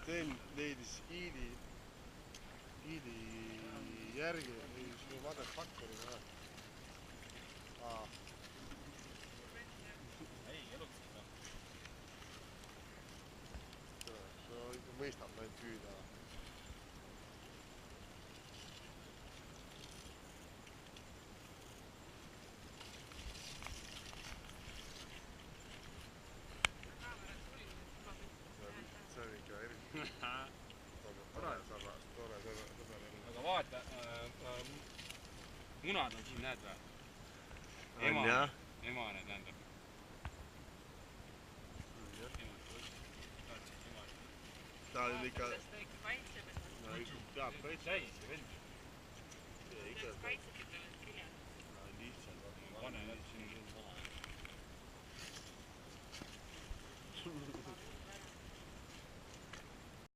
Sten leidis Iili järgi sinu motherfuckeri või? Ei, elutsid noh. See ikka mõistab ainult püüda. See on ikka eriti tore sõber. Aga vaata, munad on siin, näed või? Emane tähendab. Ta on ikka... Kuidas ta ikka kaitseb, et No ikka peab kaitseb. Täis ja vend. kuidas kaitseb, et ta on kirjad? Lihtsalt. Pane